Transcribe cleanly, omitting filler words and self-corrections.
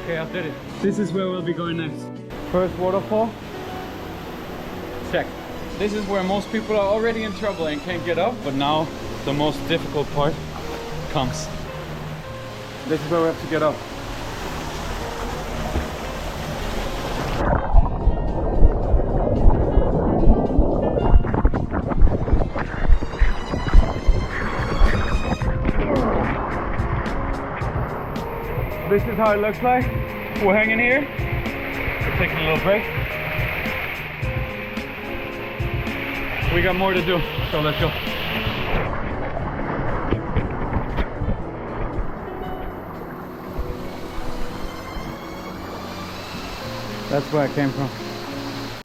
Okay, I did it. This is where we'll be going next. First waterfall. Check. This is where most people are already in trouble and can't get up, but now the most difficult part comes. This is where we have to get up. This is how it looks like. We're hanging here. We're taking a little break. We got more to do, so let's go. That's where I came from.